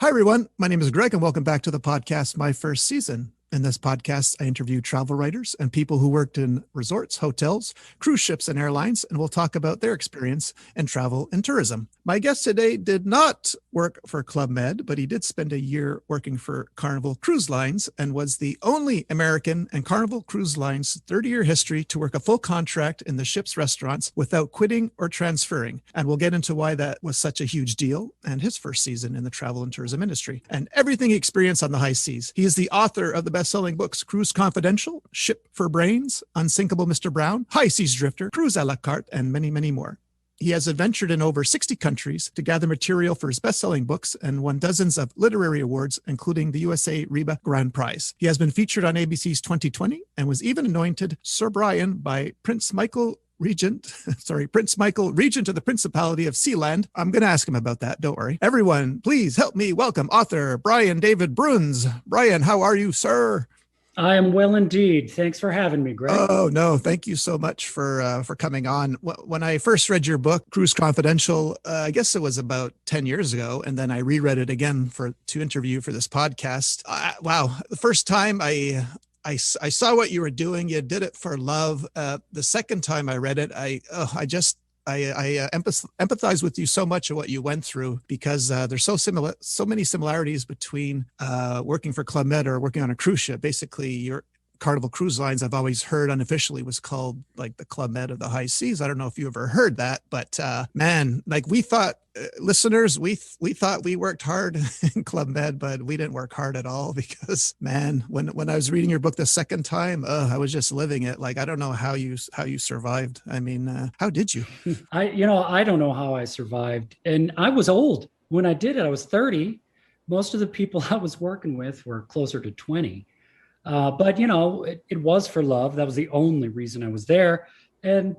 Hi, everyone. My name is Greg, and welcome back to the podcast, My First Season. In this podcast, I interview travel writers and people who worked in resorts, hotels, cruise ships, and airlines, and we'll talk about their experience in travel and tourism. My guest today did not work for Club Med, but he did spend a year working for Carnival Cruise Lines and was the only American in Carnival Cruise Lines' 30-year history to work a full contract in the ship's restaurants without quitting or transferring. And we'll get into why that was such a huge deal and his first season in the travel and tourism industry and everything he experienced on the high seas. He is the author of the best-selling books Cruise Confidential, Ship for Brains, Unsinkable Mister Brown, High Seas Drifter, Cruise a la Carte, and many, many more. He has adventured in over 60 countries to gather material for his best-selling books and won dozens of literary awards, including the USA REBA Grand Prize. He has been featured on ABC's 2020 and was even anointed Sir Brian by Prince Michael, Regent of the Principality of Sealand. I'm going to ask him about that. Don't worry. Everyone, please help me welcome author Brian David Bruns. Brian, how are you, sir? I am well indeed. Thanks for having me, Greg. Oh, no, thank you so much for coming on. When I first read your book, Cruise Confidential, I guess it was about 10 years ago, and then I reread it again to interview for this podcast. Wow, the first time I saw what you were doing. You did it for love. The second time I read it, I empathize with you so much of what you went through because there's so many similarities between working for Club Med or working on a cruise ship. Basically, your Carnival Cruise Lines, I've always heard unofficially, was called like the Club Med of the high seas. I don't know if you ever heard that, but man, like we thought, listeners, we thought we worked hard in Club Med, but we didn't work hard at all because, man, when I was reading your book the second time, I was just living it. Like, I don't know how you survived. I mean, how did you? I don't know how I survived. And I was old when I did it. I was 30. Most of the people I was working with were closer to 20. But, it was for love. That was the only reason I was there. And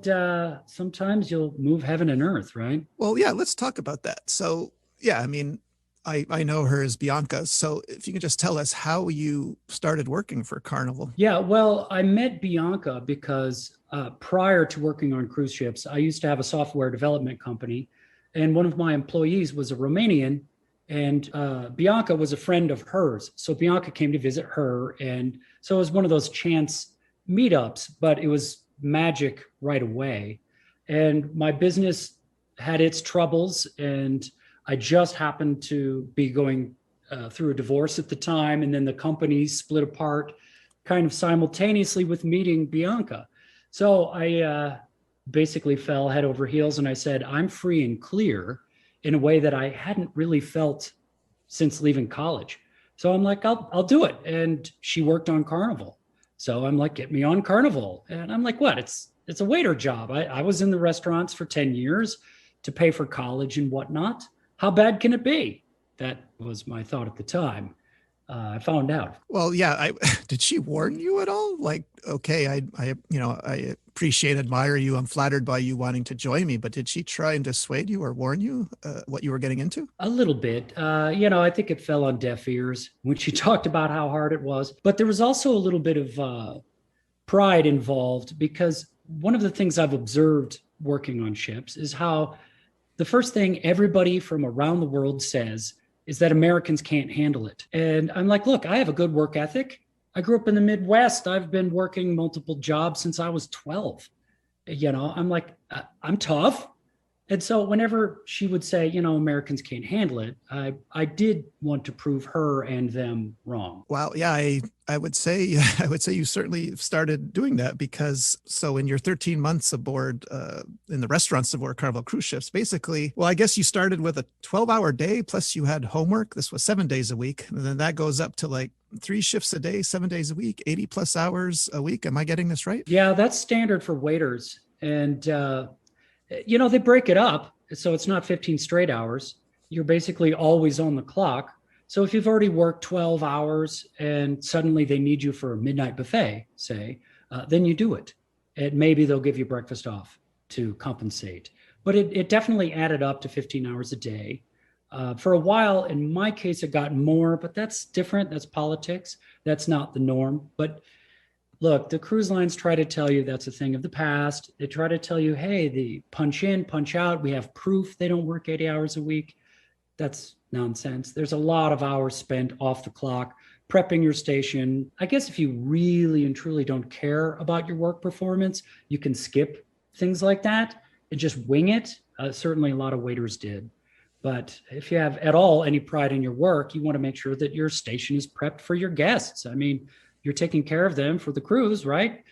sometimes you'll move heaven and earth, right? Well, yeah, let's talk about that. So, yeah, I mean, I know her as Bianca. So if you could just tell us how you started working for Carnival. Yeah, well, I met Bianca because prior to working on cruise ships, I used to have a software development company. And one of my employees was a Romanian. And Bianca was a friend of hers. So Bianca came to visit her. And so it was one of those chance meetups, but it was magic right away. And my business had its troubles. And I just happened to be going through a divorce at the time. And then the company split apart kind of simultaneously with meeting Bianca. So I basically fell head over heels and I said, I'm free and clear, in a way that I hadn't really felt since leaving college. So I'm like, I'll do it. And she worked on Carnival. So I'm like, get me on Carnival. And I'm like, what? It's a waiter job. I was in the restaurants for 10 years to pay for college and whatnot. How bad can it be? That was my thought at the time. I found out. Well, yeah. Did she warn you at all? Like, okay, I appreciate, admire you. I'm flattered by you wanting to join me, but did she try and dissuade you or warn you what you were getting into? A little bit. I think it fell on deaf ears when she talked about how hard it was. But there was also a little bit of pride involved because one of the things I've observed working on ships is how the first thing everybody from around the world says is that Americans can't handle it. And I'm like, look, I have a good work ethic. I grew up in the Midwest. I've been working multiple jobs since I was 12. I'm like, I'm tough. And so whenever she would say, Americans can't handle it, I did want to prove her and them wrong. Wow. Yeah, I would say you certainly started doing that because so in your 13 months aboard in the restaurants aboard Carnival cruise ships, basically, well, I guess you started with a 12-hour day plus you had homework. This was 7 days a week. And then that goes up to like 3 shifts a day, 7 days a week, 80 plus hours a week. Am I getting this right? Yeah, that's standard for waiters. And they break it up. So it's not 15 straight hours. You're basically always on the clock. So if you've already worked 12 hours and suddenly they need you for a midnight buffet, say, then you do it. And maybe they'll give you breakfast off to compensate. But it definitely added up to 15 hours a day. For a while, in my case, it got more, but that's different. That's politics. That's not the norm. But look, the cruise lines try to tell you that's a thing of the past. They try to tell you, hey, the punch in, punch out. We have proof they don't work 80 hours a week. That's nonsense. There's a lot of hours spent off the clock prepping your station. I guess if you really and truly don't care about your work performance, you can skip things like that and just wing it. Certainly a lot of waiters did. But if you have at all any pride in your work, you want to make sure that your station is prepped for your guests. I mean, you're taking care of them for the cruise, right?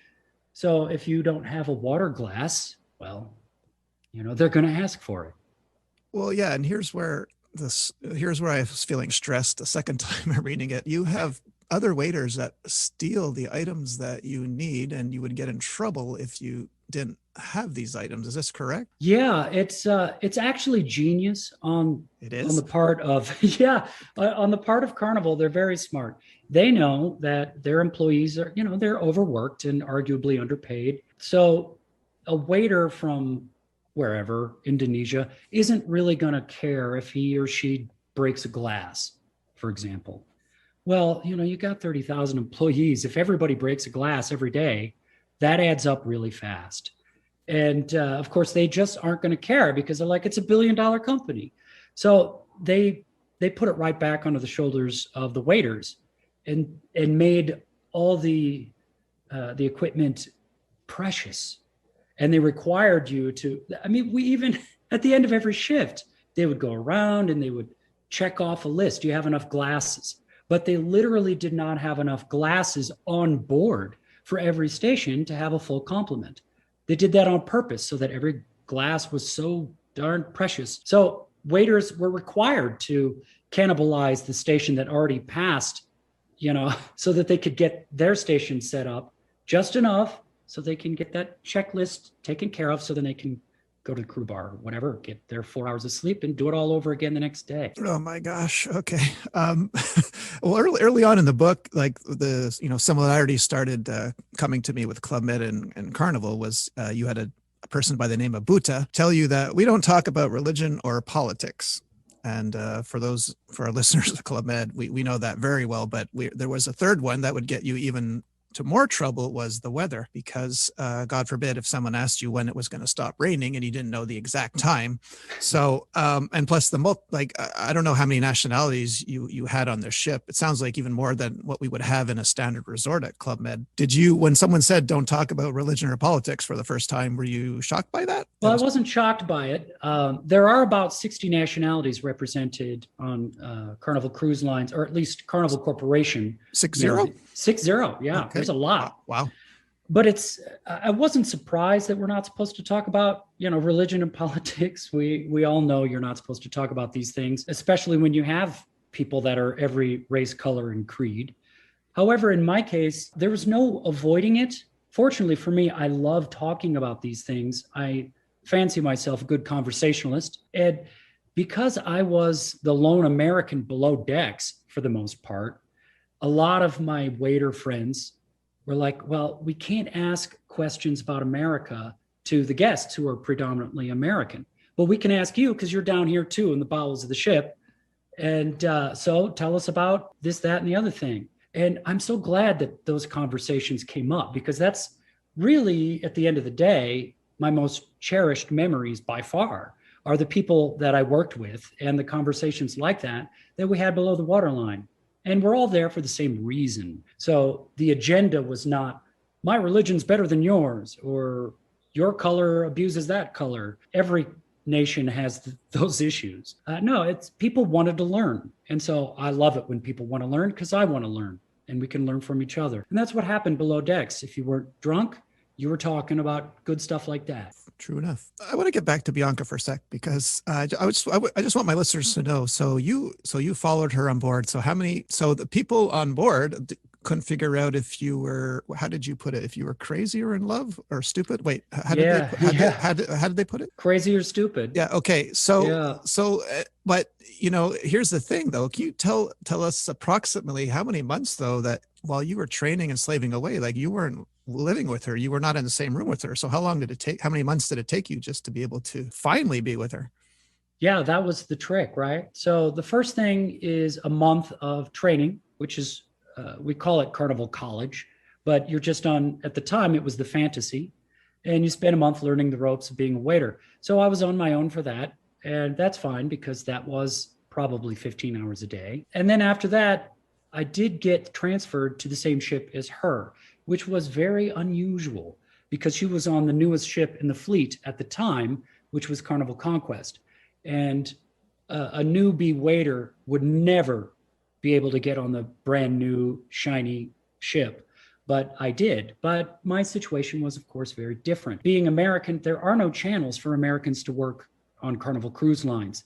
So if you don't have a water glass, well, they're going to ask for it. Well, yeah, and here's where I was feeling stressed the second time I'm reading it. You have other waiters that steal the items that you need, and you would get in trouble if you didn't have these items. Is this correct? Yeah, it's actually genius on the part of on the part of Carnival. They're very smart. They know that their employees are, they're overworked and arguably underpaid. So a waiter from wherever, Indonesia, isn't really going to care if he or she breaks a glass, for example. Well, you got 30,000 employees. If everybody breaks a glass every day, that adds up really fast. And of course, they just aren't going to care because they're like, it's $1 billion company. So they put it right back onto the shoulders of the waiters and made all the equipment precious. And they required you to, we even, at the end of every shift, they would go around and they would check off a list. Do you have enough glasses? But they literally did not have enough glasses on board for every station to have a full complement. They did that on purpose so that every glass was so darn precious. So waiters were required to cannibalize the station that already passed, so that they could get their station set up just enough so they can get that checklist taken care of, so then they can go to the crew bar or whatever, get their 4 hours of sleep and do it all over again the next day. Oh my gosh. Okay. Well, early on in the book, like the, similarities started coming to me with Club Med and Carnival was you had a person by the name of Buta tell you that we don't talk about religion or politics. And for our listeners of Club Med, we know that very well, but there was a third one that would get you even to more trouble, was the weather, because God forbid if someone asked you when it was going to stop raining and you didn't know the exact time. So and plus I don't know how many nationalities you had on the ship. It sounds like even more than what we would have in a standard resort at Club Med. Did you, when someone said don't talk about religion or politics for the first time, were you shocked by that? Well, I wasn't shocked by it. There are about 60 nationalities represented on Carnival Cruise Lines, or at least Carnival Corporation. 60? 60, yeah. Okay. There's a lot. Wow. But I wasn't surprised that we're not supposed to talk about, religion and politics. We all know you're not supposed to talk about these things, especially when you have people that are every race, color, and creed. However, in my case, there was no avoiding it. Fortunately for me, I love talking about these things. I fancy myself a good conversationalist. And because I was the lone American below decks for the most part, a lot of my waiter friends were like, well, we can't ask questions about America to the guests who are predominantly American. Well, we can ask you because you're down here too in the bowels of the ship. And so tell us about this, that, and the other thing. And I'm so glad that those conversations came up, because that's really, at the end of the day, my most cherished memories by far are the people that I worked with and the conversations like that we had below the waterline. And we're all there for the same reason. So the agenda was not, my religion's better than yours, or your color abuses that color. Every nation has those issues. No, it's people wanted to learn. And so I love it when people want to learn, because I want to learn and we can learn from each other. And that's what happened below decks. If you weren't drunk, you were talking about good stuff like that. True enough. I want to get back to Bianca for a sec, because I just want my listeners to know. So you followed her on board. So so the people on board couldn't figure out if you were, how did you put it? If you were crazy or in love or stupid? Wait, how did they put it? Crazy or stupid. Yeah. Okay. But here's the thing though. Can you tell us approximately how many months though, that while you were training and slaving away, like you weren't living with her, you were not in the same room with her. So how long did it take? How many months did it take you just to be able to finally be with her? Yeah, that was the trick, right? So the first thing is a month of training, which is, we call it Carnival College, but you're just on, at the time it was the fantasy, and you spend a month learning the ropes of being a waiter. So I was on my own for that, and that's fine because that was probably 15 hours a day. And then after that, I did get transferred to the same ship as her, which was very unusual because she was on the newest ship in the fleet at the time, which was Carnival Conquest. And a newbie waiter would never be able to get on the brand new, shiny ship. But I did. But my situation was, of course, very different. Being American, there are no channels for Americans to work on Carnival Cruise Lines.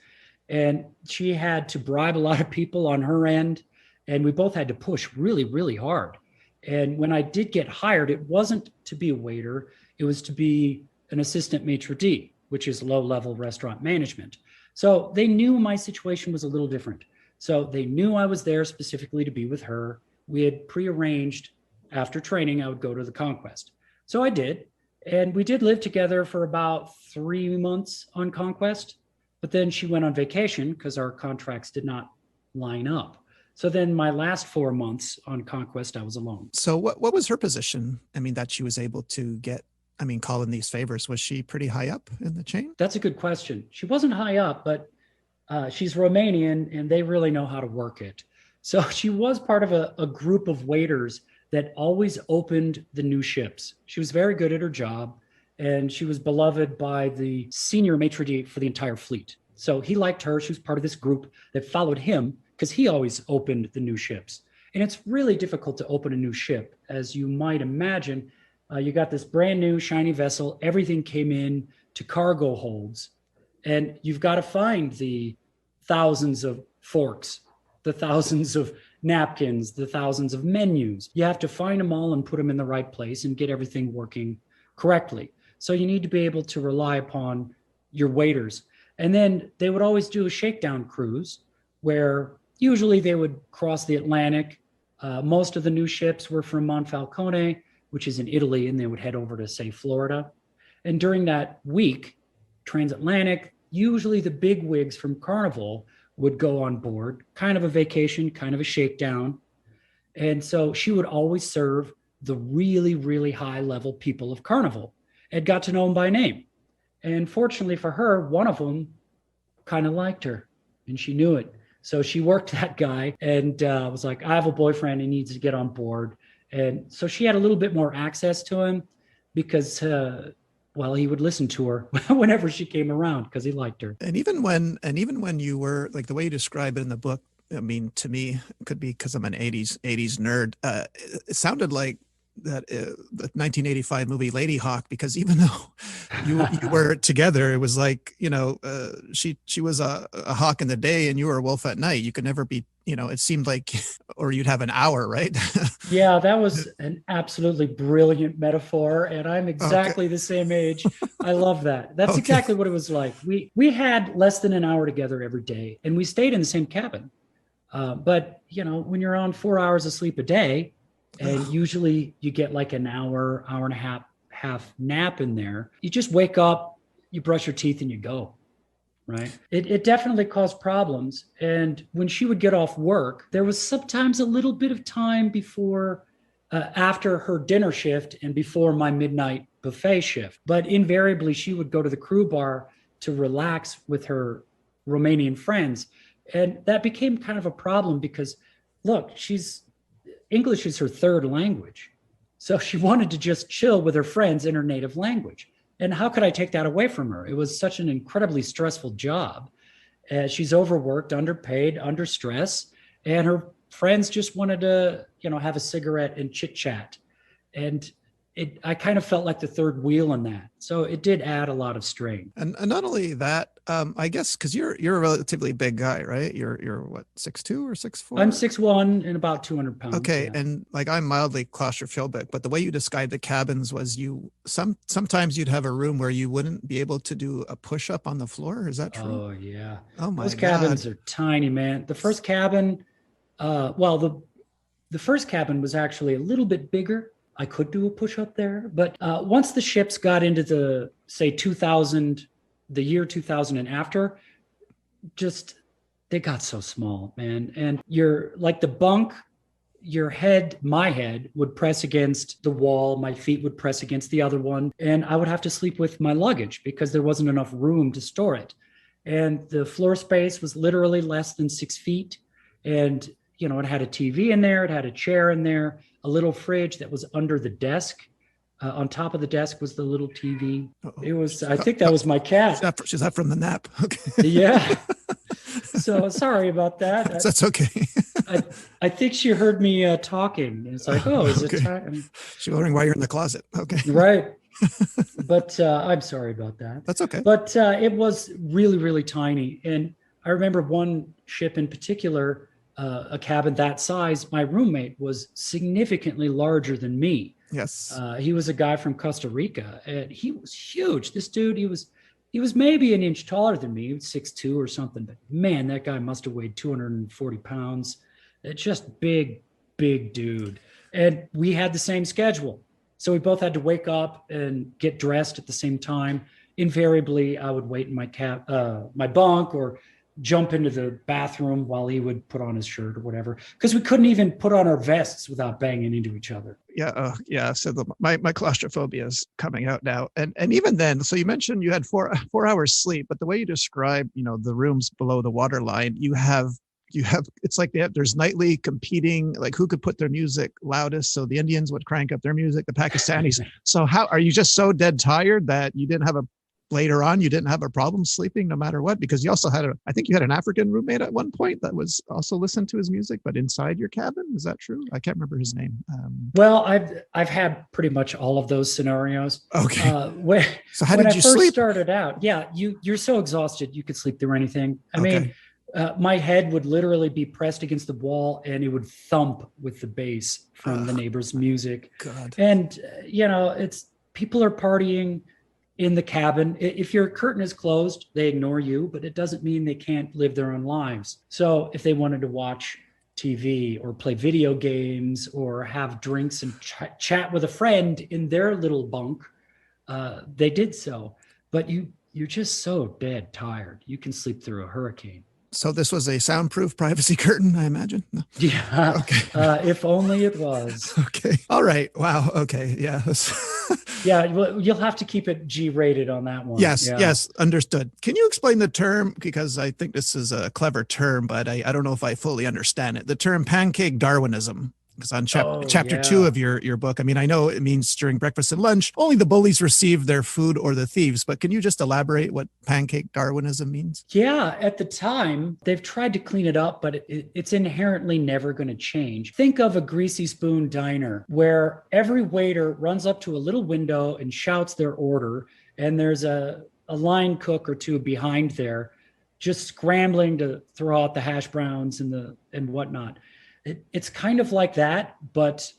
And she had to bribe a lot of people on her end. And we both had to push really, really hard. And when I did get hired, it wasn't to be a waiter. It was to be an assistant maitre d', which is low-level restaurant management. So they knew my situation was a little different. So they knew I was there specifically to be with her. We had prearranged after training, I would go to the Conquest. So I did. And we did live together for about 3 months on Conquest. But then she went on vacation because our contracts did not line up. So then my last 4 months on Conquest, I was alone. So what was her position? I mean, that she was able to get, I mean, call in these favors. Was she pretty high up in the chain? That's a good question. She wasn't high up, but she's Romanian and they really know how to work it. So she was part of a group of waiters that always opened the new ships. She was very good at her job and she was beloved by the senior maitre d' for the entire fleet. So he liked her. She was part of this group that followed him because he always opened the new ships. And it's really difficult to open a new ship. As you might imagine, you got this brand new shiny vessel. Everything came in to cargo holds. And you've got to find the thousands of forks, the thousands of napkins, the thousands of menus. You have to find them all and put them in the right place and get everything working correctly. So you need to be able to rely upon your waiters. And then they would always do a shakedown cruise where usually they would cross the Atlantic. Most of the new ships were from Monfalcone, which is in Italy, and they would head over to, say, Florida. And during that week, transatlantic, usually the big wigs from Carnival would go on board, kind of a vacation, kind of a shakedown. And so she would always serve the really, really high level people of Carnival and got to know them by name. And fortunately for her, one of them kind of liked her and she knew it. So she worked that guy and was like, I have a boyfriend, he needs to get on board. And so she had a little bit more access to him because, well, he would listen to her whenever she came around because he liked her. And even when you were like the way you describe it in the book, I mean, to me, it could be because I'm an 80s nerd. It sounded like that the 1985 movie Lady Hawk, because even though you were together, it was like, you know, she was a hawk in the day and you were a wolf at night. You could never be, you know, it seemed like, or you'd have an hour, right? Yeah, that was an absolutely brilliant metaphor. And I'm exactly the same age. I love that. That's exactly what it was like. We had less than an hour together every day and we stayed in the same cabin. But, you know, when you're on 4 hours of sleep a day, and usually you get like an hour and a half nap in there, you just wake up, you brush your teeth and you go, right? It definitely caused problems. And when she would get off work, there was sometimes a little bit of time before, after her dinner shift and before my midnight buffet shift. But invariably, she would go to the crew bar to relax with her Romanian friends. And that became kind of a problem because, look, English is her third language. So she wanted to just chill with her friends in her native language. And how could I take that away from her? It was such an incredibly stressful job. She's overworked, underpaid, under stress, and her friends just wanted to, you know, have a cigarette and chit chat. And I kind of felt like the third wheel in that. So it did add a lot of strain. And not only that, I guess, because you're a relatively big guy, right? You're what, 6'2" or 6'4"? I'm 6'1" and about 200 pounds. Okay. Yeah. And like, I'm mildly claustrophobic, but the way you described the cabins was sometimes you'd have a room where you wouldn't be able to do a push-up on the floor. Is that true? Oh yeah. Oh my God. Those cabins are tiny, man. The first cabin, the first cabin was actually a little bit bigger. I could do a push-up there, but once the ships got into the, say, 2000, the year 2000 and after, just, they got so small, man. And you're like the bunk, my head would press against the wall, my feet would press against the other one, and I would have to sleep with my luggage because there wasn't enough room to store it. and the floor space was literally less than 6 feet. And, it had a TV in there, it had a chair in there, a little fridge that was under the desk. On top of the desk was the little TV. Uh-oh. It was, I think that was my cat. She's up from the nap. Okay. Yeah. So sorry about that. That's okay. I think she heard me talking. It's like, oh, is it time? She's wondering why you're in the closet. Okay. Right. But I'm sorry about that. That's okay. But it was really, really tiny. And I remember one ship in particular, a cabin that size, my roommate was significantly larger than me. Yes. He was a guy from Costa Rica, and he was huge. This dude, he was maybe an inch taller than me. He was 6'2" or something, but man, that guy must have weighed 240 pounds. It's just big dude. And we had the same schedule. So we both had to wake up and get dressed at the same time. Invariably, I would wait in my bunk or jump into the bathroom while he would put on his shirt or whatever, because we couldn't even put on our vests without banging into each other. Yeah. Yeah. So my claustrophobia is coming out now. And even then, so you mentioned you had 4 hours sleep, but the way you describe, the rooms below the waterline, you have, it's like there's nightly competing, like who could put their music loudest. So the Indians would crank up their music, the Pakistanis. So how are you just so dead tired that you didn't have later on, you didn't have a problem sleeping no matter what? Because you also I think you had an African roommate at one point that was also listened to his music, but inside your cabin. Is that true? I can't remember his name. Well, I've had pretty much all of those scenarios. Okay. So how when did you I first sleep? Started out, yeah, you're so exhausted you could sleep through anything. I mean, my head would literally be pressed against the wall, and it would thump with the bass from the neighbor's music. God. And it's people are partying in the cabin. If your curtain is closed, they ignore you, but it doesn't mean they can't live their own lives. So if they wanted to watch TV or play video games or have drinks and chat with a friend in their little bunk, they did so. But you're just so dead tired. You can sleep through a hurricane. So this was a soundproof privacy curtain, I imagine? No. Yeah. Okay. If only it was. Okay. All right. Wow. Okay. Yeah. Yeah. Well, you'll have to keep it G-rated on that one. Yes. Yeah. Yes. Understood. Can you explain the term? Because I think this is a clever term, but I don't know if I fully understand it. The term pancake Darwinism. Because on chapter 2 of your book, I mean, I know it means during breakfast and lunch, only the bullies receive their food or the thieves, but can you just elaborate what pancake Darwinism means? Yeah, at the time, they've tried to clean it up, but it's inherently never going to change. Think of a greasy spoon diner where every waiter runs up to a little window and shouts their order, and there's a line cook or two behind there just scrambling to throw out the hash browns and whatnot. It's kind of like that, but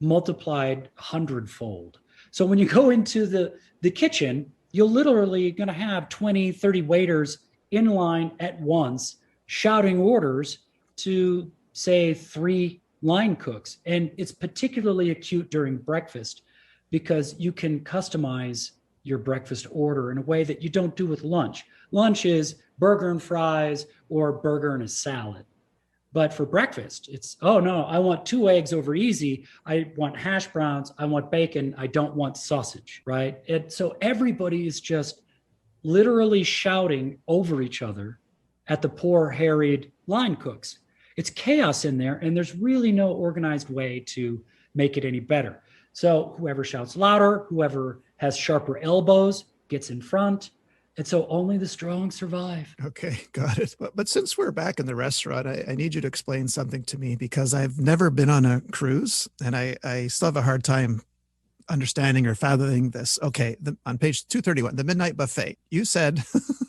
multiplied 100-fold. So when you go into the kitchen, you're literally going to have 20, 30 waiters in line at once, shouting orders to, say, 3 line cooks. And it's particularly acute during breakfast because you can customize your breakfast order in a way that you don't do with lunch. Lunch is burger and fries or burger and a salad. But for breakfast, it's, oh no, I want 2 eggs over easy. I want hash browns. I want bacon. I don't want sausage, right? And so everybody is just literally shouting over each other at the poor, harried line cooks. It's chaos in there, and there's really no organized way to make it any better. So whoever shouts louder, whoever has sharper elbows gets in front. And so only the strong survive. Okay, got it. But since we're back in the restaurant, I need you to explain something to me because I've never been on a cruise and I still have a hard time understanding or fathoming this. Okay, on page 231, the midnight buffet, you said,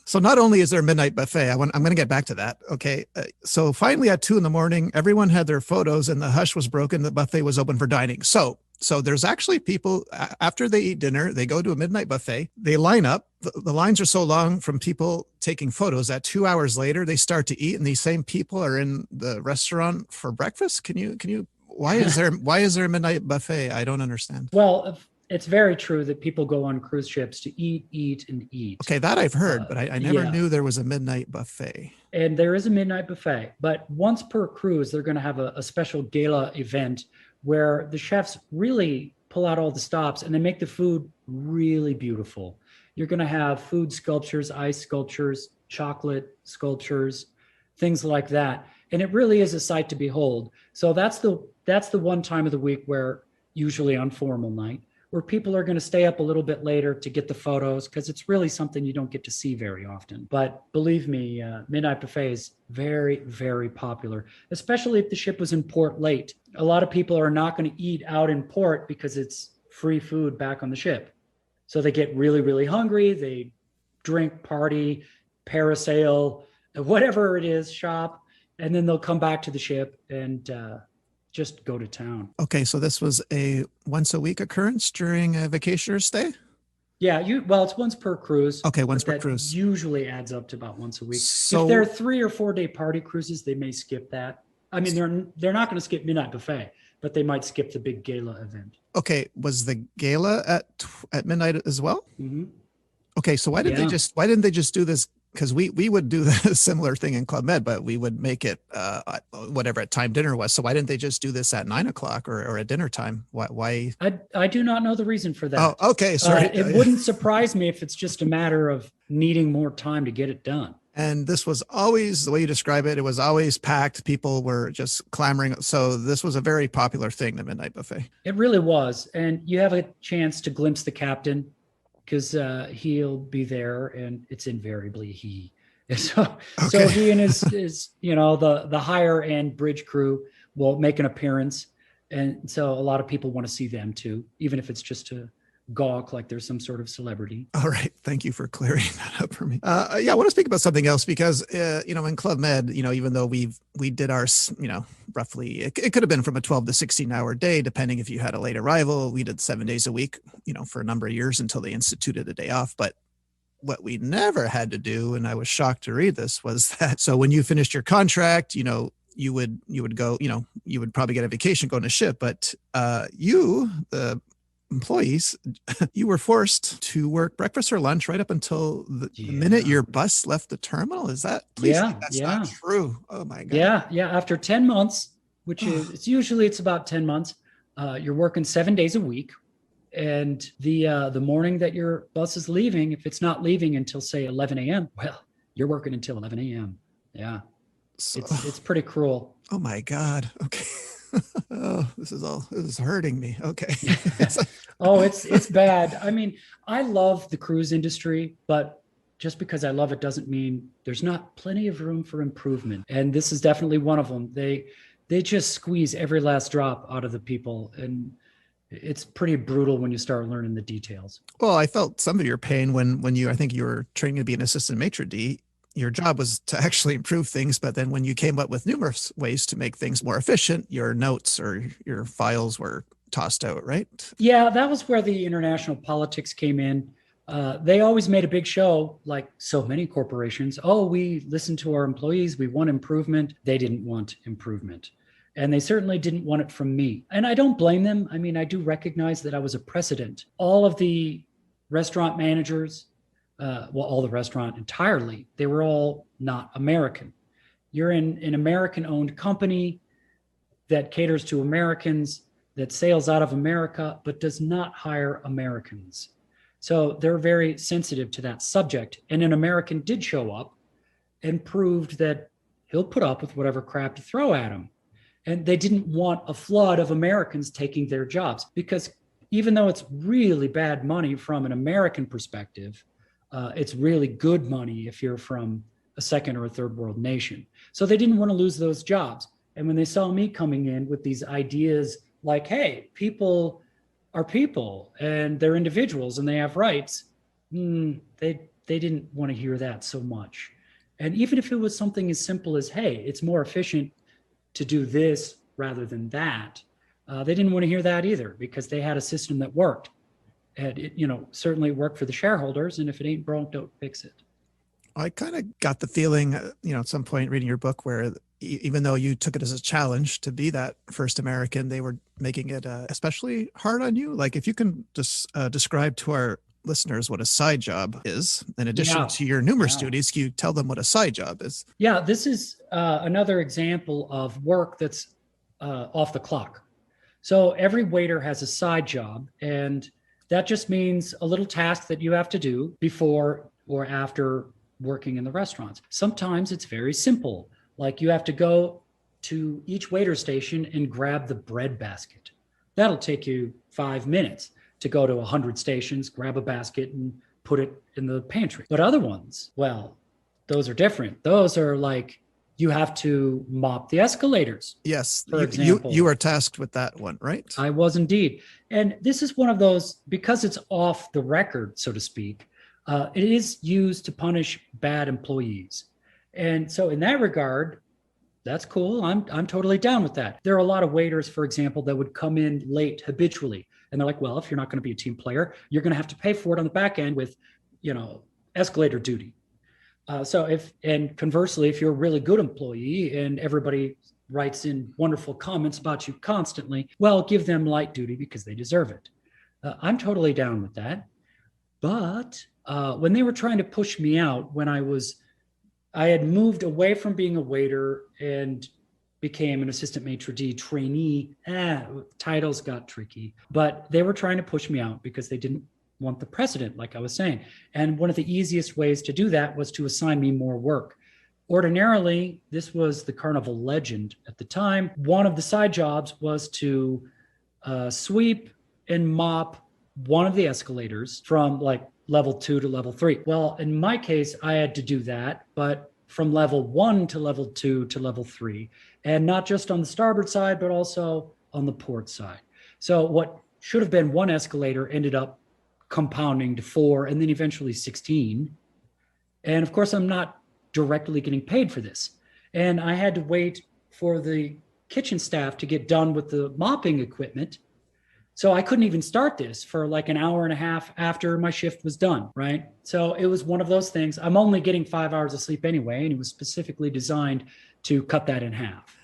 so not only is there a midnight buffet, I'm going to get back to that. Okay, so finally at 2 a.m, everyone had their photos and the hush was broken. The buffet was open for dining. So there's actually people, after they eat dinner, they go to a midnight buffet, they line up. The lines are so long from people taking photos that 2 hours later, they start to eat and these same people are in the restaurant for breakfast. Can you, why is there a midnight buffet? I don't understand. Well, it's very true that people go on cruise ships to eat, and eat. Okay, that I've heard, but I never knew there was a midnight buffet. And there is a midnight buffet, but once per cruise, they're going to have a special gala event where the chefs really pull out all the stops and they make the food really beautiful. You're going to have food sculptures, ice sculptures, chocolate sculptures, things like that. And it really is a sight to behold. So that's the one time of the week where, usually on formal night, where people are going to stay up a little bit later to get the photos, because it's really something you don't get to see very often. But believe me, Midnight Buffet is very, very popular, especially if the ship was in port late. A lot of people are not going to eat out in port because it's free food back on the ship. So they get really, really hungry. They drink, party, parasail, whatever it is, shop, and then they'll come back to the ship and just go to town. Okay, so this was a once a week occurrence during a vacationer's stay? Yeah, it's once per cruise. Okay, once per that cruise. Usually adds up to about once a week. So, if they're 3 or 4 day party cruises, they may skip that. I mean, they're not going to skip Midnight Buffet, but they might skip the big gala event. Okay, was the gala at midnight as well? Mm-hmm. Okay, so why didn't they just do this? Because we would do a similar thing in Club Med, but we would make it whatever at time dinner was. So why didn't they just do this at 9 o'clock or at dinner time? Why? I do not know the reason for that. Oh, okay, sorry. It wouldn't surprise me if it's just a matter of needing more time to get it done. And this was always, the way you describe it, it was always packed. People were just clamoring. So this was a very popular thing, the Midnight Buffet. It really was. And you have a chance to glimpse the captain, because he'll be there, and it's invariably he. So he and his the higher end bridge crew will make an appearance. And so a lot of people want to see them too, even if it's just to gawk like there's some sort of celebrity. All right. Thank you for clearing that up for me. I want to speak about something else, because, in Club Med, even though we did our, roughly, it could have been from a 12 to 16 hour day, depending if you had a late arrival. We did 7 days a week, for a number of years until they instituted a day off. But what we never had to do, and I was shocked to read this, was that, so when you finished your contract, you would go, you would probably get a vacation going to ship, but the employees, you were forced to work breakfast or lunch right up until the minute your bus left the terminal. Is that, please? That's not true. Oh my God. Yeah. After 10 months, which is, it's about 10 months, you're working 7 days a week. And the morning that your bus is leaving, if it's not leaving until say 11 a.m., well, you're working until 11 a.m. Yeah. So, it's pretty cruel. Oh my God. Okay. Oh, this is hurting me. Okay. It's bad. I mean, I love the cruise industry, but just because I love it doesn't mean there's not plenty of room for improvement. And this is definitely one of them. They just squeeze every last drop out of the people, and it's pretty brutal when you start learning the details. Well, I felt some of your pain when I think you were training to be an assistant maitre d'. Your job was to actually improve things, but then when you came up with numerous ways to make things more efficient, your notes or your files were tossed out, right? Yeah, that was where the international politics came in. They always made a big show, like so many corporations. Oh, we listen to our employees. We want improvement. They didn't want improvement. And they certainly didn't want it from me. And I don't blame them. I mean, I do recognize that I was a precedent. All of the restaurant managers, all the restaurant entirely, they were all not American. You're in an American-owned company that caters to Americans, that sails out of America, but does not hire Americans. So they're very sensitive to that subject. And an American did show up and proved that he'll put up with whatever crap you throw at him. And they didn't want a flood of Americans taking their jobs, because even though it's really bad money from an American perspective, it's really good money if you're from a second or a third world nation. So they didn't want to lose those jobs. And when they saw me coming in with these ideas like, hey, people are people and they're individuals and they have rights, they didn't want to hear that so much. And even if it was something as simple as, hey, it's more efficient to do this rather than that, they didn't want to hear that either, because they had a system that worked. And it, certainly worked for the shareholders. And if it ain't broke, don't fix it. I kind of got the feeling, at some point reading your book, where even though you took it as a challenge to be that first American, they were making it especially hard on you. Like, if you can just describe to our listeners what a side job is, in addition to your numerous duties, can you tell them what a side job is? Yeah, this is another example of work that's off the clock. So every waiter has a side job, and that just means a little task that you have to do before or after working in the restaurants. Sometimes it's very simple. Like you have to go to each waiter station and grab the bread basket. That'll take you 5 minutes to go to 100 stations, grab a basket and put it in the pantry. But other ones, well, those are different. Those are like, you have to mop the escalators. Yes. For example, you are tasked with that one, right? I was indeed. And this is one of those, because it's off the record, so to speak, it is used to punish bad employees. And so in that regard, that's cool. I'm totally down with that. There are a lot of waiters, for example, that would come in late habitually. And they're like, well, if you're not going to be a team player, you're going to have to pay for it on the back end with, escalator duty. And conversely, if you're a really good employee and everybody writes in wonderful comments about you constantly, well, give them light duty because they deserve it. I'm totally down with that. But when they were trying to push me out, when I had moved away from being a waiter and became an assistant maitre d' trainee. Titles got tricky, but they were trying to push me out because they didn't want the precedent, like I was saying. And one of the easiest ways to do that was to assign me more work. Ordinarily, this was the Carnival legend at the time. One of the side jobs was to sweep and mop one of the escalators from like level 2 to level 3. Well, in my case, I had to do that, but from level 1 to level 2 to level 3, and not just on the starboard side, but also on the port side. So what should have been one escalator ended up compounding to 4 and then eventually 16. And of course, I'm not directly getting paid for this. And I had to wait for the kitchen staff to get done with the mopping equipment. So I couldn't even start this for like an hour and a half after my shift was done, right? So it was one of those things. I'm only getting 5 hours of sleep anyway, and it was specifically designed to cut that in half.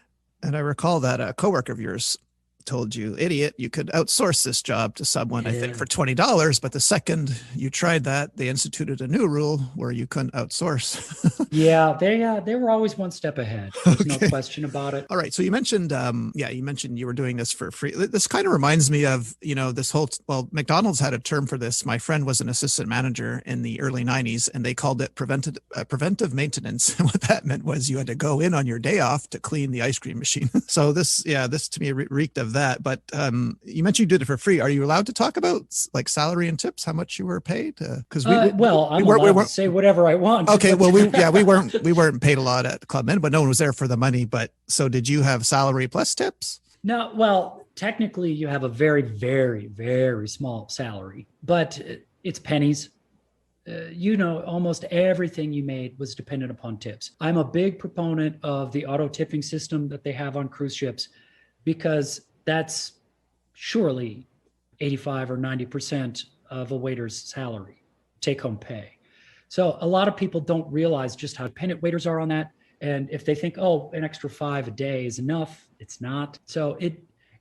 And I recall that a coworker of yours told you, idiot, you could outsource this job to someone, I think, for $20. But the second you tried that, they instituted a new rule where you couldn't outsource. Yeah, they were always one step ahead. There's no question about it. All right. So you mentioned, you mentioned you were doing this for free. This kind of reminds me of, this whole, McDonald's had a term for this. My friend was an assistant manager in the early 90s, and they called it preventive maintenance. And what that meant was you had to go in on your day off to clean the ice cream machine. So this to me reeked of that. But you mentioned you did it for free. Are you allowed to talk about like salary and tips, how much you were paid? Because I'm allowed to say whatever I want. Okay, well, we weren't paid a lot at Club Med, but no one was there for the money. But so did you have salary plus tips? No, well, technically you have a very, very, very small salary, but it's pennies. Almost everything you made was dependent upon tips. I'm a big proponent of the auto tipping system that they have on cruise ships, because that's surely 85 or 90% of a waiter's salary, take home pay. So a lot of people don't realize just how dependent waiters are on that. And if they think, an extra $5 a day is enough, it's not. So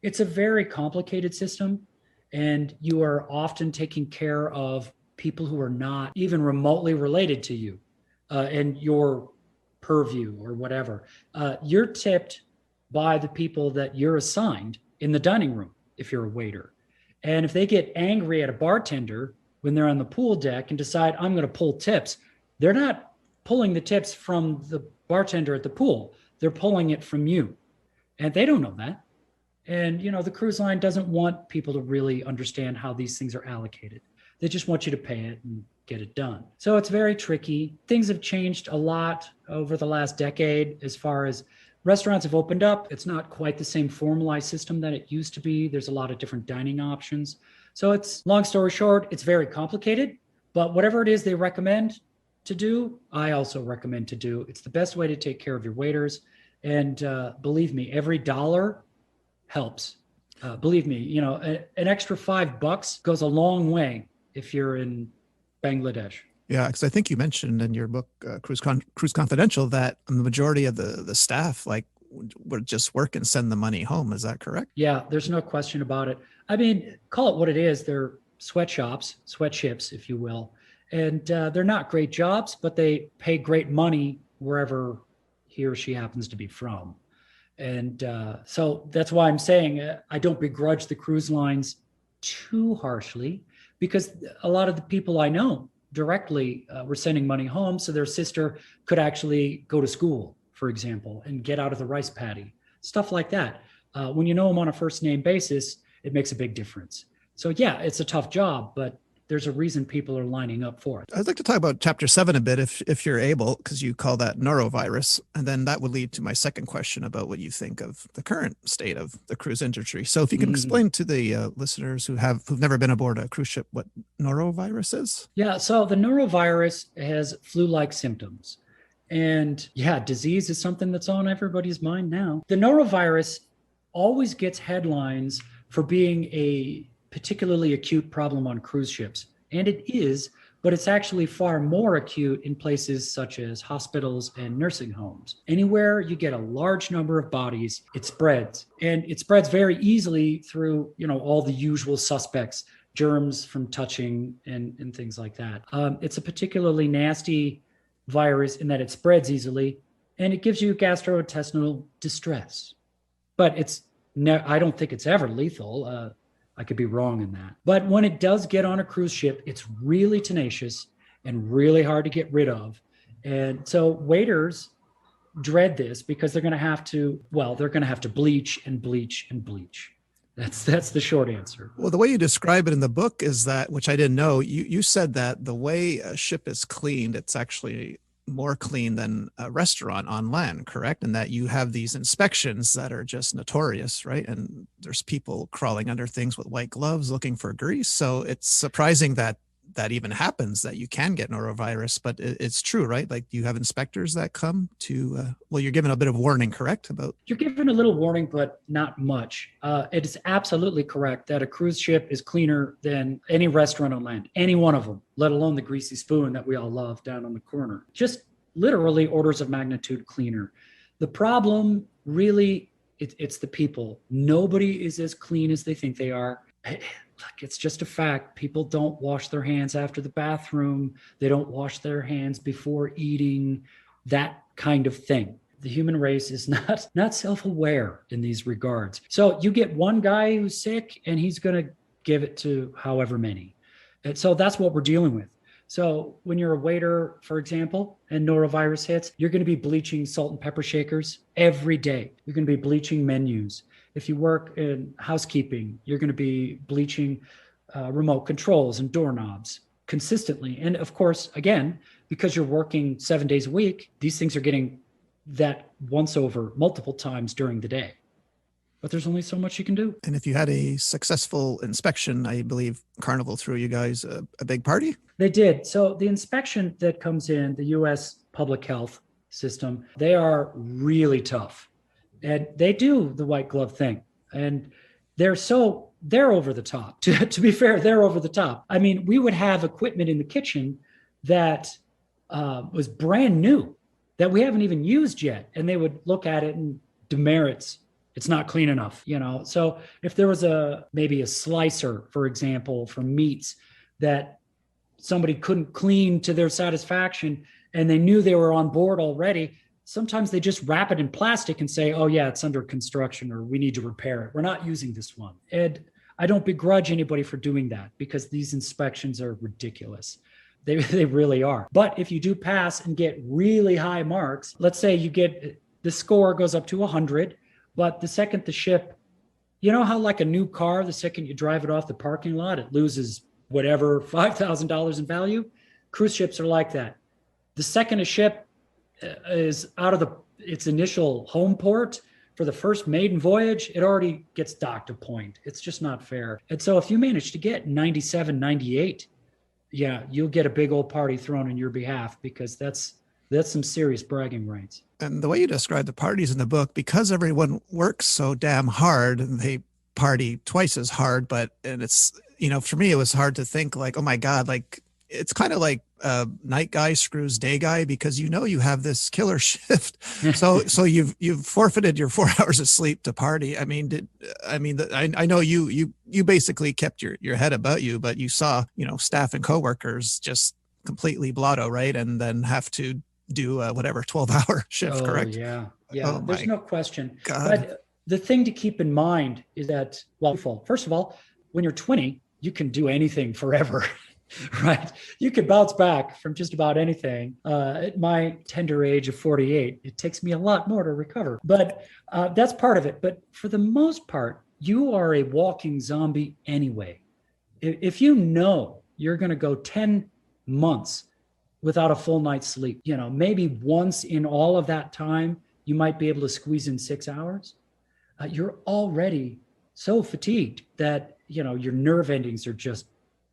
it's a very complicated system. And you are often taking care of people who are not even remotely related to you and your purview or whatever. You're tipped by the people that you're assigned in the dining room if you're a waiter. And if they get angry at a bartender when they're on the pool deck and decide, I'm going to pull tips, they're not pulling the tips from the bartender at the pool. They're pulling it from you. And they don't know that. And, the cruise line doesn't want people to really understand how these things are allocated. They just want you to pay it and get it done. So it's very tricky. Things have changed a lot over the last decade as far as restaurants have opened up. It's not quite the same formalized system that it used to be. There's a lot of different dining options. So it's, long story short, it's very complicated, but whatever it is they recommend to do, I also recommend to do. It's the best way to take care of your waiters. And believe me, every dollar helps. Believe me, an extra $5 goes a long way if you're in Bangladesh. Yeah, because I think you mentioned in your book, Cruise Confidential, that the majority of the staff would just work and send the money home. Is that correct? Yeah, there's no question about it. I mean, call it what it is. They're sweatshops, sweatships, if you will. And they're not great jobs, but they pay great money wherever he or she happens to be from. And so that's why I'm saying I don't begrudge the cruise lines too harshly, because a lot of the people I know directly were sending money home so their sister could actually go to school, for example, and get out of the rice paddy, stuff like that. When you know them on a first name basis, it makes a big difference. So yeah, it's a tough job, but there's a reason people are lining up for it. I'd like to talk about chapter 7 a bit, if you're able, because you call that norovirus. And then that would lead to my second question about what you think of the current state of the cruise industry. So if you can explain to the listeners who've never been aboard a cruise ship what norovirus is. Yeah, so the norovirus has flu-like symptoms. And yeah, disease is something that's on everybody's mind now. The norovirus always gets headlines for being a particularly acute problem on cruise ships. And it is, but it's actually far more acute in places such as hospitals and nursing homes. Anywhere you get a large number of bodies, it spreads. And it spreads very easily through, all the usual suspects, germs from touching and things like that. It's a particularly nasty virus in that it spreads easily and it gives you gastrointestinal distress. But I don't think it's ever lethal. I could be wrong in that. But when it does get on a cruise ship, it's really tenacious and really hard to get rid of. And so waiters dread this because they're going to have to bleach and bleach and bleach. That's the short answer. Well, the way you describe it in the book is that, which I didn't know, you said that the way a ship is cleaned, it's actually more clean than a restaurant on land, correct? And that you have these inspections that are just notorious, right? And there's people crawling under things with white gloves looking for grease. So it's surprising that even happens, that you can get norovirus, but it's true, right? Like you have inspectors that come to, you're given a bit of warning, correct? You're given a little warning, but not much. It is absolutely correct that a cruise ship is cleaner than any restaurant on land, any one of them, let alone the greasy spoon that we all love down on the corner. Just literally orders of magnitude cleaner. The problem really, it's the people. Nobody is as clean as they think they are. It's just a fact. People don't wash their hands after the bathroom. They don't wash their hands before eating, that kind of thing. The human race is not self-aware in these regards. So you get one guy who's sick and he's going to give it to however many. And so that's what we're dealing with. So when you're a waiter, for example, and norovirus hits, you're going to be bleaching salt and pepper shakers every day. You're going to be bleaching menus. If you work in housekeeping, you're going to be bleaching remote controls and doorknobs consistently. And of course, again, because you're working 7 days a week, these things are getting that once over multiple times during the day. But there's only so much you can do. And if you had a successful inspection, I believe Carnival threw you guys a big party? They did. So the inspection that comes in, the US public health system, they are really tough. And they do the white glove thing. And they're over the top. To be fair, they're over the top. I mean, we would have equipment in the kitchen that was brand new that we haven't even used yet. And they would look at it and demerits. It's not clean enough, So if there was maybe a slicer, for example, from meats that somebody couldn't clean to their satisfaction and they knew they were on board already, sometimes they just wrap it in plastic and say, oh yeah, it's under construction or we need to repair it. We're not using this one. And I don't begrudge anybody for doing that because these inspections are ridiculous. They really are. But if you do pass and get really high marks, let's say the score goes up to 100, but the second the ship, you know how like a new car, the second you drive it off the parking lot, it loses whatever, $5,000 in value? Cruise ships are like that. The second a ship is out of its initial home port for the first maiden voyage, it already gets docked a point. It's just not fair. And so if you manage to get 97, 98, yeah, you'll get a big old party thrown in your behalf because that's some serious bragging rights. And the way you describe the parties in the book, because everyone works so damn hard and they party twice as hard, and it's, for me, it was hard to think like, oh my God, like it's kind of like night guy screws day guy because you have this killer shift. So you've forfeited your 4 hours of sleep to party. I mean, I know you basically kept your head about you, but you saw, staff and coworkers just completely blotto, right? And then have to do whatever 12-hour shift, correct? Yeah. Oh, there's no question. God. But the thing to keep in mind is that, first of all, when you're 20, you can do anything forever. right? You could bounce back from just about anything. At my tender age of 48, it takes me a lot more to recover, but that's part of it. But for the most part, you are a walking zombie anyway. If you know you're going to go 10 months without a full night's sleep, maybe once in all of that time, you might be able to squeeze in 6 hours. You're already so fatigued that, your nerve endings are just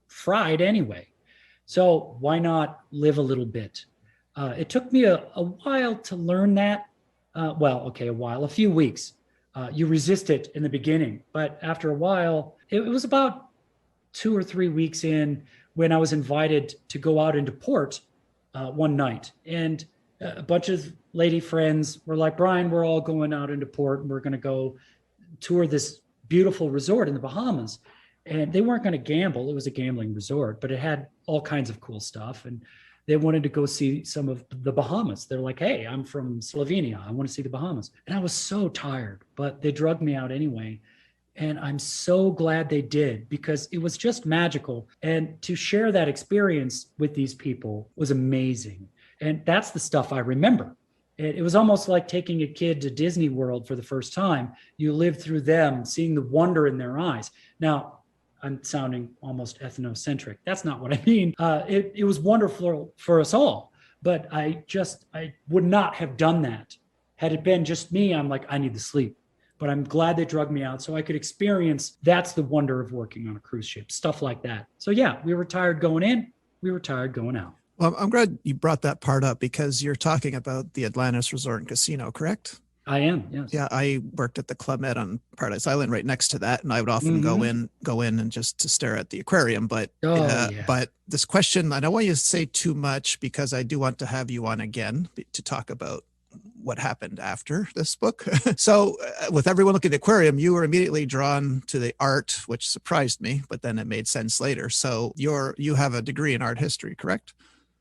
fried anyway. So why not live a little bit? It took me a while to learn that. A few weeks. You resist it in the beginning, but after a while, it was about 2 or 3 weeks in when I was invited to go out into port one night. And a bunch of lady friends were like, Brian, we're all going out into port and we're going to go tour this beautiful resort in the Bahamas. And they weren't going to gamble. It was a gambling resort, but it had all kinds of cool stuff. And they wanted to go see some of the Bahamas. They're like, hey, I'm from Slovenia. I want to see the Bahamas. And I was so tired, but they drugged me out anyway. And I'm so glad they did, because it was just magical. And to share that experience with these people was amazing. And that's the stuff I remember. It was almost like taking a kid to Disney World for the first time. You live through them, seeing the wonder in their eyes. Now, I'm sounding almost ethnocentric. That's not what I mean. It was wonderful for us all, but I would not have done that. Had it been just me, I'm like, I need to sleep. But I'm glad they drugged me out so I could experience, that's the wonder of working on a cruise ship, stuff like that. So yeah, we were tired going in, we were tired going out. Well, I'm glad you brought that part up, because you're talking about the Atlantis Resort and Casino, correct? I am, yes. Yeah, I worked at the Club Med on Paradise Island right next to that, and I would often go in and just to stare at the aquarium. But but this question, I don't want you to say too much, because I do want to have you on again to talk about what happened after this book. So with everyone looking at the aquarium, you were immediately drawn to the art, which surprised me, but then it made sense later. So you have a degree in art history, correct?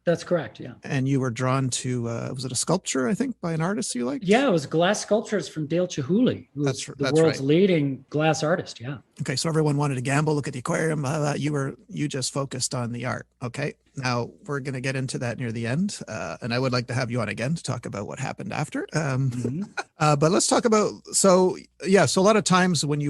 That's correct, yeah. And you were drawn to, was it a sculpture, I think, by an artist you liked? Yeah, it was glass sculptures from Dale Chihuly, who's the world's leading glass artist, yeah. Okay, so everyone wanted to gamble, look at the aquarium. You just focused on the art. Okay, now we're going to get into that near the end. And I would like to have you on again to talk about what happened after. But let's talk about, so a lot of times when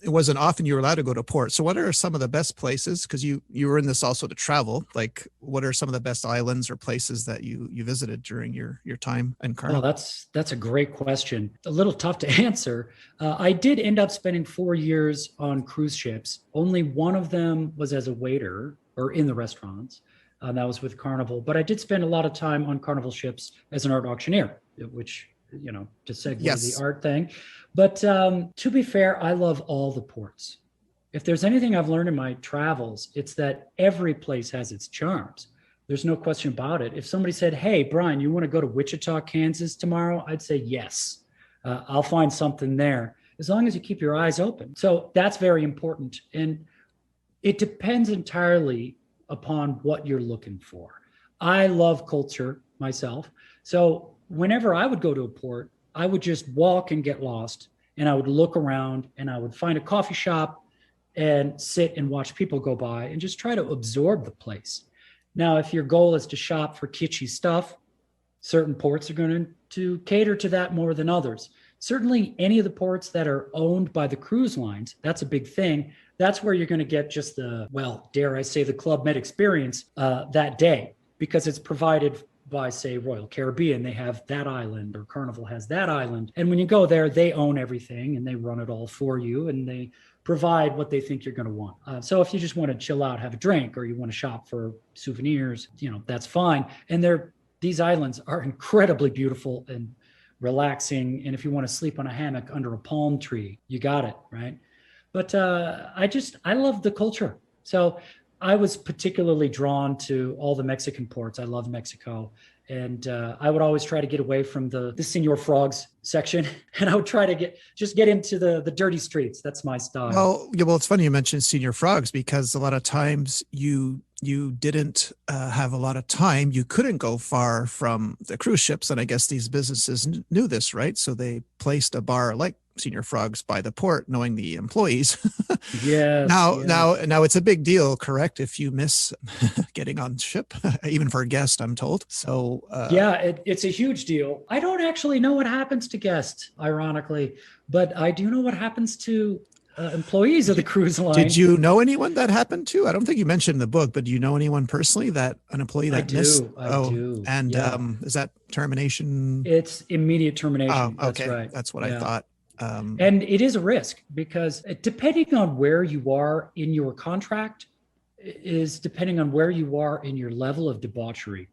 it wasn't often you were allowed to go to port. So what are some of the best places? Because you were in this also to travel. Like, what are some of the best islands or places that you visited during your time in Carnival? Well, that's a great question. A little tough to answer. I did end up spending 4 years on cruise ships. Only one of them was as a waiter or in the restaurants. That was with Carnival. But I did spend a lot of time on Carnival ships as an art auctioneer, which, to segue the art thing. But to be fair, I love all the ports. If there's anything I've learned in my travels, it's that every place has its charms. There's no question about it. If somebody said, hey, Brian, you want to go to Wichita, Kansas tomorrow? I'd say yes. I'll find something there, as long as you keep your eyes open. So that's very important. And it depends entirely upon what you're looking for. I love culture myself. So whenever I would go to a port, I would just walk and get lost, and I would look around, and I would find a coffee shop and sit and watch people go by and just try to absorb the place. Now, if your goal is to shop for kitschy stuff, certain ports are going to cater to that more than others. Certainly any of the ports that are owned by the cruise lines, that's a big thing. That's where you're going to get just the, dare I say, the Club Med experience that day, because it's provided by, say, Royal Caribbean. They have that island, or Carnival has that island. And when you go there, they own everything and they run it all for you, and they provide what they think you're going to want. So if you just want to chill out, have a drink, or you want to shop for souvenirs, that's fine. And these islands are incredibly beautiful and relaxing. And if you want to sleep on a hammock under a palm tree, you got it, right? But I love the culture. So I was particularly drawn to all the Mexican ports. I love Mexico. And I would always try to get away from the Senor Frogs section. And I would try to get into the dirty streets. That's my style. Well, it's funny you mentioned Senor Frogs, because a lot of times you didn't have a lot of time. You couldn't go far from the cruise ships. And I guess these businesses knew this, right? So they placed a bar like senior frogs by the port, knowing the employees. Yes, Now it's a big deal, correct? If you miss getting on ship, even for a guest, I'm told. So yeah, it's a huge deal. I don't actually know what happens to guests, ironically, but I do know what happens to employees of the cruise did line. you know anyone that happened to? I don't think you mentioned in the book, but do you know anyone personally that an employee I that missed? do. I Oh, do. and Yeah. is that termination? It's immediate Oh, termination. That's okay. right. That's what I Yeah. thought. And it is a risk because depending on where you are in your contract is depending on where you are in your level of debauchery.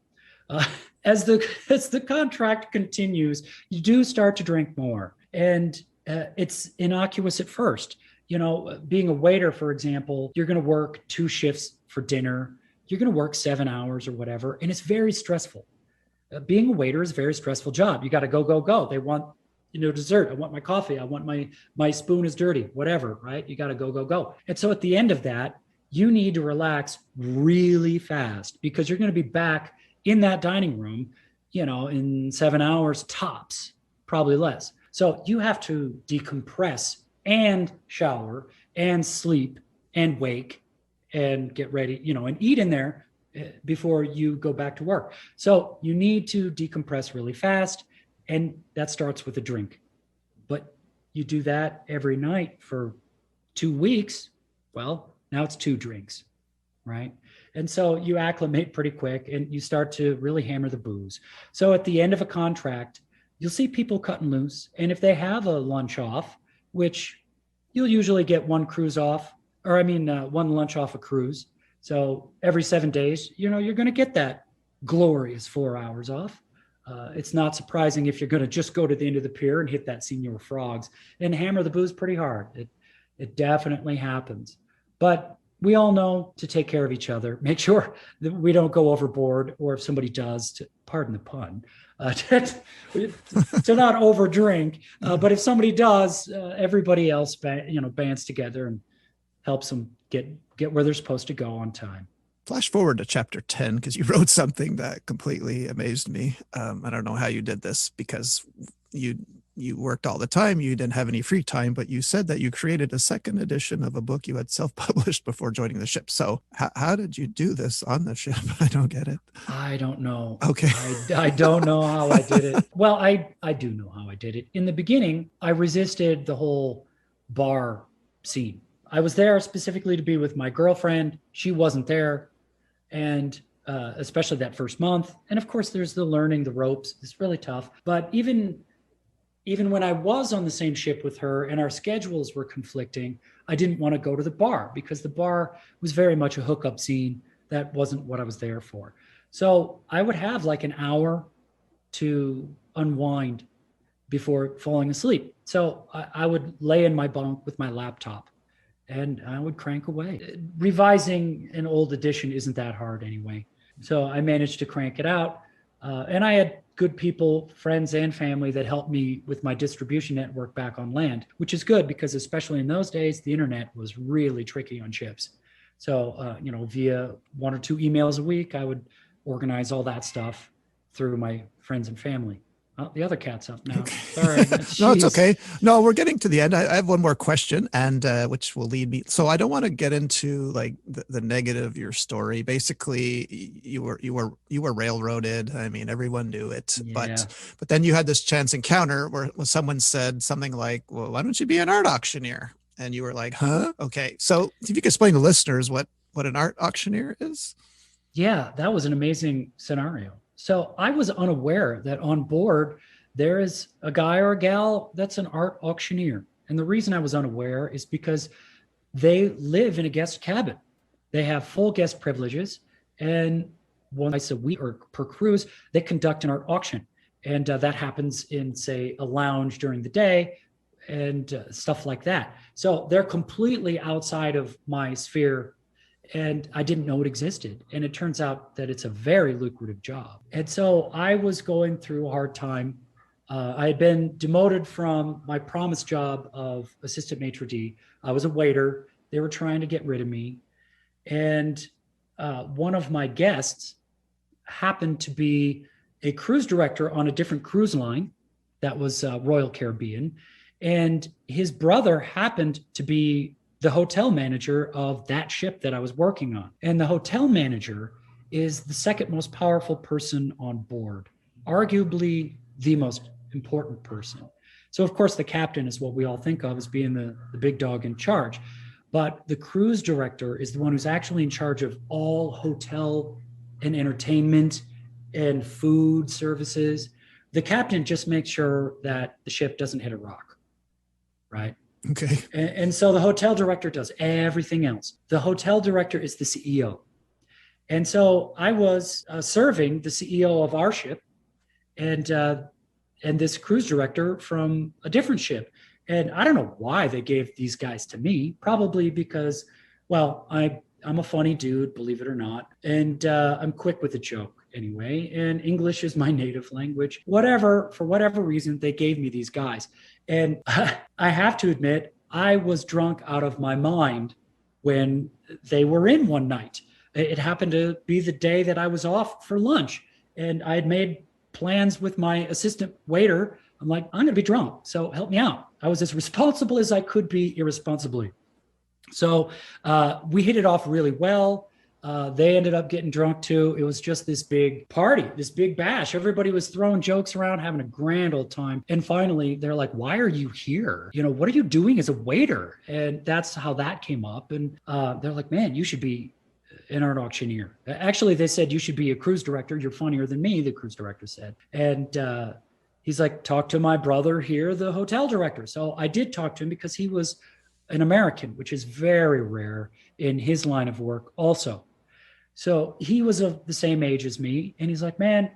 Uh, as the contract continues, you do start to drink more, and it's innocuous at first. Being a waiter, for example, you're going to work 2 shifts for dinner. You're going to work 7 hours or whatever, and it's very stressful. Being a waiter is a very stressful job. You got to go, go, go. They want, dessert. I want my coffee. I want my spoon is dirty, whatever, right? You got to go, go, go. And so at the end of that, you need to relax really fast because you're going to be back in that dining room, in 7 hours tops, probably less. So you have to decompress and shower and sleep and wake and get ready, and eat in there before you go back to work. So you need to decompress really fast. And that starts with a drink. But you do that every night for 2 weeks. Well, now it's 2 drinks, right? And so you acclimate pretty quick and you start to really hammer the booze. So at the end of a contract, you'll see people cutting loose. And if they have a lunch off, which you'll usually get one cruise off, one lunch off a cruise. So every 7 days, you're going to get that glorious 4 hours off. It's not surprising if you're going to just go to the end of the pier and hit that senior frogs and hammer the booze pretty hard. It definitely happens. But we all know to take care of each other, make sure that we don't go overboard, or if somebody does, pardon the pun, to not overdrink. But if somebody does, everybody else bands together and helps them get where they're supposed to go on time. Flash forward to chapter 10, because you wrote something that completely amazed me. I don't know how you did this because you worked all the time. You didn't have any free time, but you said that you created a second edition of a book you had self-published before joining the ship. So how did you do this on the ship? I don't get it. I don't know. Okay. I don't know how I did it. Well, I do know how I did it. In the beginning, I resisted the whole bar scene. I was there specifically to be with my girlfriend. She wasn't there. And especially that first month. And of course, there's the learning the ropes. It's really tough. But even when I was on the same ship with her and our schedules were conflicting, I didn't want to go to the bar because the bar was very much a hookup scene. That wasn't what I was there for. So I would have like an hour to unwind before falling asleep. So I would lay in my bunk with my laptop and I would crank away. Revising an old edition isn't that hard anyway. So I managed to crank it out. And I had good people, friends and family that helped me with my distribution network back on land, which is good because especially in those days, the internet was really tricky on ships. So, via 1 or 2 emails a week, I would organize all that stuff through my friends and family. Oh, the other cat's up now. Sorry. No, it's okay. No, we're getting to the end. I have one more question, and which will lead me. So I don't want to get into like the negative of your story. Basically, you were railroaded. I mean, everyone knew it. Yeah. But then you had this chance encounter where someone said something like, "Well, why don't you be an art auctioneer?" And you were like, "Huh? Okay." So if you could explain to listeners what an art auctioneer is. Yeah, that was an amazing scenario. So I was unaware that on board there is a guy or a gal that's an art auctioneer. And the reason I was unaware is because they live in a guest cabin. They have full guest privileges. And once a week or per cruise, they conduct an art auction. And that happens in, say, a lounge during the day and stuff like that. So they're completely outside of my sphere. And I didn't know it existed. And it turns out that it's a very lucrative job. And so I was going through a hard time. I had been demoted from my promised job of assistant maitre d'. I was a waiter. They were trying to get rid of me. And one of my guests happened to be a cruise director on a different cruise line that was Royal Caribbean. And his brother happened to be the hotel manager of that ship that I was working on. And the hotel manager is the second most powerful person on board, arguably the most important person. So, of course, the captain is what we all think of as being the big dog in charge. But the cruise director is the one who's actually in charge of all hotel and entertainment and food services. The captain just makes sure that the ship doesn't hit a rock, right? Okay. And so the hotel director does everything else. The hotel director is the CEO. And so I was serving the CEO of our ship and this cruise director from a different ship. And I don't know why they gave these guys to me, probably because, well, I'm a funny dude, believe it or not. And I'm quick with a joke anyway. And English is my native language. For whatever reason, they gave me these guys. And I have to admit, I was drunk out of my mind when they were in one night. It happened to be the day that I was off for lunch. And I had made plans with my assistant waiter. I'm like, I'm going to be drunk, so help me out. I was as responsible as I could be irresponsibly. So we hit it off really well. They ended up getting drunk too. It was just this big party, this big bash. Everybody was throwing jokes around, having a grand old time. And finally, they're like, why are you here? What are you doing as a waiter? And that's how that came up. And they're like, man, you should be an art auctioneer. Actually, they said, you should be a cruise director. You're funnier than me, the cruise director said. And he's like, talk to my brother here, the hotel director. So I did talk to him because he was an American, which is very rare in his line of work also. So he was of the same age as me. And he's like, man,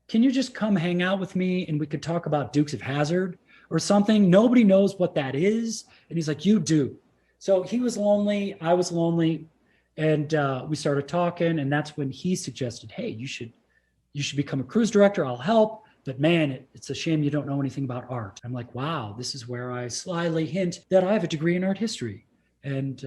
can you just come hang out with me and we could talk about Dukes of Hazzard or something? Nobody knows what that is. And he's like, you do. So he was lonely. I was lonely. And we started talking. And that's when he suggested, hey, you should become a cruise director. I'll help. But man, it's a shame you don't know anything about art. I'm like, wow, this is where I slyly hint that I have a degree in art history. And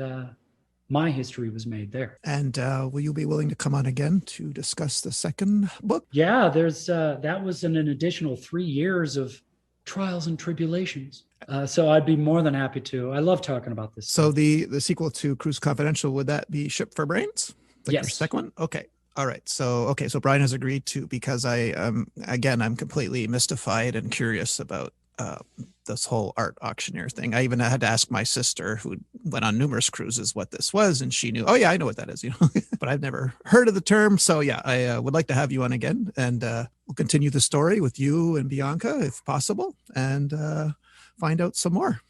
my history was made there. And will you be willing to come on again to discuss the second book? Yeah, there's that was an additional 3 years of trials and tribulations. So I'd be more than happy to. I love talking about this. So the sequel to Cruise Confidential, would that be Ship for Brains? Like yes. Your second one? Okay. All right. So Brian has agreed to, because I'm completely mystified and curious about this whole art auctioneer thing. I even had to ask my sister, who went on numerous cruises, what this was. And she knew, oh yeah, I know what that is, but I've never heard of the term. So yeah, I would like to have you on again, and we'll continue the story with you and Bianca if possible, and find out some more.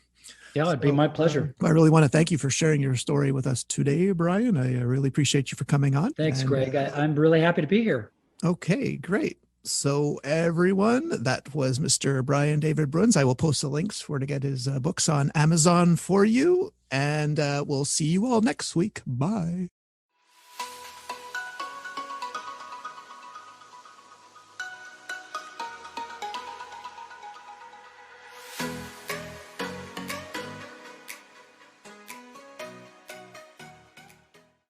Yeah, it'd be my pleasure. I really want to thank you for sharing your story with us today, Brian. I really appreciate you for coming on. Thanks, Greg. I'm really happy to be here. Okay, great. So everyone, that was Mr. Brian David Bruns. I will post the links for to get his books on Amazon for you. And we'll see you all next week. Bye.